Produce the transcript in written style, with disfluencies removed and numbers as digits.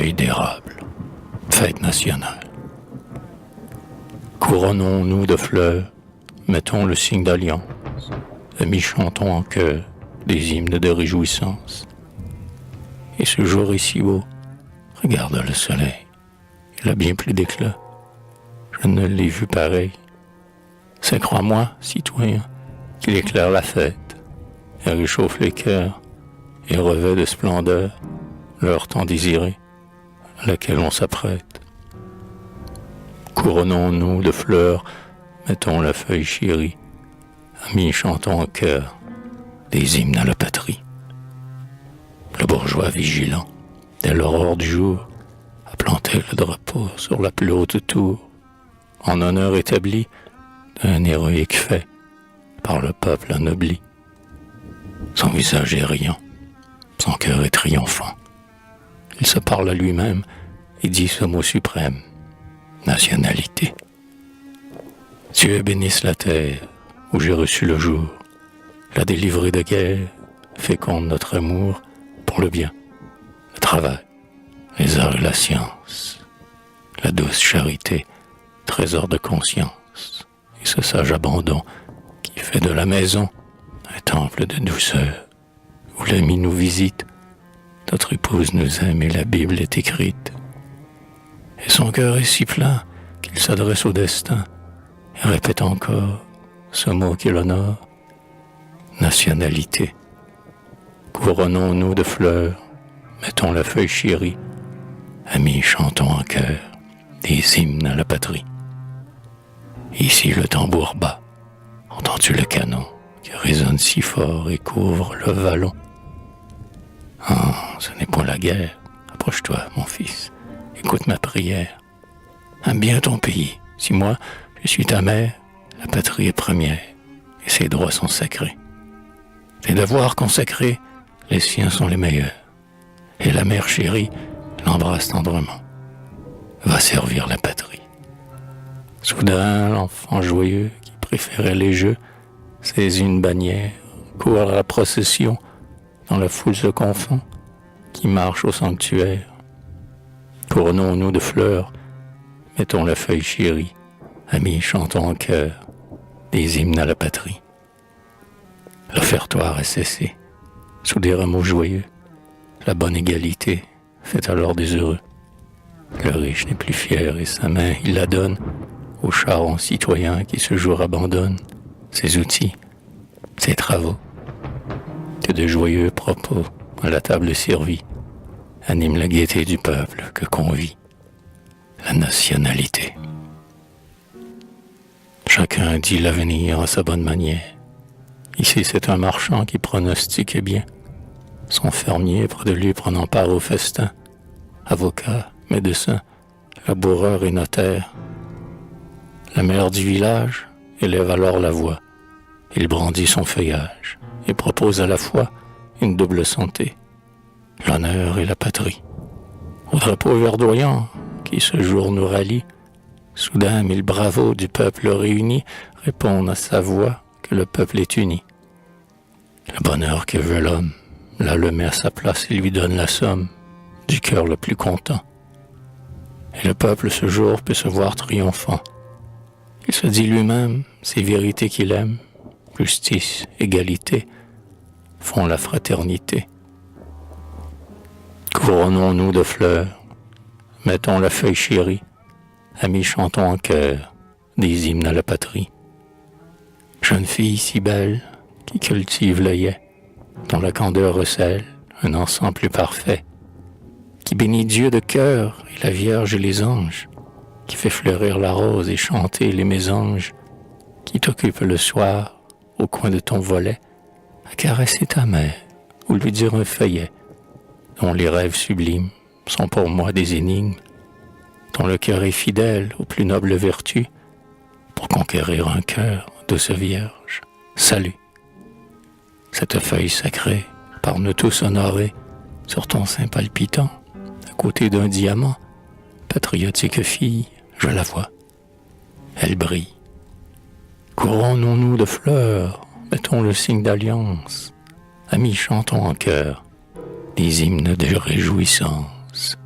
feuilles d'érable, fête nationale. Couronnons-nous de fleurs, mettons le signe d'alliance, amis chantons en chœur des hymnes de réjouissance. Et ce jour est si beau, regarde le soleil, il a bien plus d'éclat, je ne l'ai vu pareil. C'est, crois-moi, citoyen, qu'il éclaire la fête, et réchauffe les cœurs, et revêt de splendeur l'heure tant désirée, à laquelle on s'apprête. Couronnons-nous de fleurs, mettons la feuille chérie, amis chantons en chœur des hymnes à la patrie. Le bourgeois vigilant, dès l'aurore du jour, a planté le drapeau sur la plus haute tour, en honneur établi d'un héroïque fait par le peuple anobli. Son visage est riant, son cœur est triomphant. Il se parle à lui-même et dit ce mot suprême: nationalité. Dieu bénisse la terre où j'ai reçu le jour, la délivrée de guerre, féconde notre amour pour le bien, le travail, les arts et la science, la douce charité, trésor de conscience, et ce sage abandon qui fait de la maison un temple de douceur, où l'ami nous visite, notre épouse nous aime et la Bible est écrite. Et son cœur est si plein qu'il s'adresse au destin et répète encore ce mot qui l'honore: nationalité. Couronnons-nous de fleurs, mettons la feuille chérie, amis chantons en chœur des hymnes à la patrie. Ici le tambour bat, entends-tu le canon qui résonne si fort et couvre le vallon? Ah, ce n'est point la guerre, approche-toi mon fils, écoute ma prière. Aime bien ton pays, si moi je suis ta mère, la patrie est première et ses droits sont sacrés. Tes devoirs consacrés, les siens sont les meilleurs, et la mère chérie l'embrasse tendrement. Va servir la patrie. Soudain, l'enfant joyeux qui préférait les jeux saisit une bannière, court à la procession, dans la foule se confond, qui marche au sanctuaire. Couronnons-nous de fleurs, mettons la feuille chérie, amis chantons en chœur des hymnes à la patrie. L'offertoire a cessé, sous des rameaux joyeux, la bonne égalité fait alors des heureux. Le riche n'est plus fier et sa main il la donne au charron citoyen qui ce jour abandonne ses outils, ses travaux. Que de joyeux propos à la table servie animent la gaieté du peuple que convie la nationalité. Chacun dit l'avenir à sa bonne manière. Ici c'est un marchand qui pronostique bien, son fermier près de lui prenant part au festin, avocat, médecin, laboureur et notaire. La mère du village élève alors la voix, il brandit son feuillage et propose à la fois une double santé, l'honneur et la patrie. Au drapeau verdoyant qui ce jour nous rallie, soudain mille bravos du peuple réunis répondent à sa voix que le peuple est uni. Le bonheur que veut l'homme, là le met à sa place et lui donne la somme du cœur le plus content. Et le peuple ce jour peut se voir triomphant. Il se dit lui-même ces vérités qu'il aime, justice, égalité, font la fraternité. Couronnons-nous de fleurs, mettons la feuille chérie, amis chantons en chœur des hymnes à la patrie. Jeune fille si belle qui cultive l'œillet, dont la candeur recèle un encens plus parfait, qui bénit Dieu de cœur et la Vierge et les anges, qui fait fleurir la rose et chanter les mésanges, qui t'occupe le soir au coin de ton volet, à caresser ta mère ou lui dire un feuillet, dont les rêves sublimes sont pour moi des énigmes, dont le cœur est fidèle aux plus nobles vertus, pour conquérir un cœur de ce vierge. Salut! Cette feuille sacrée, par nous tous honorée, sur ton sein palpitant, à côté d'un diamant, patriotique fille, je la vois, elle brille. Couronnons-nous de fleurs, mettons le signe d'alliance, amis chantons en chœur des hymnes de réjouissance.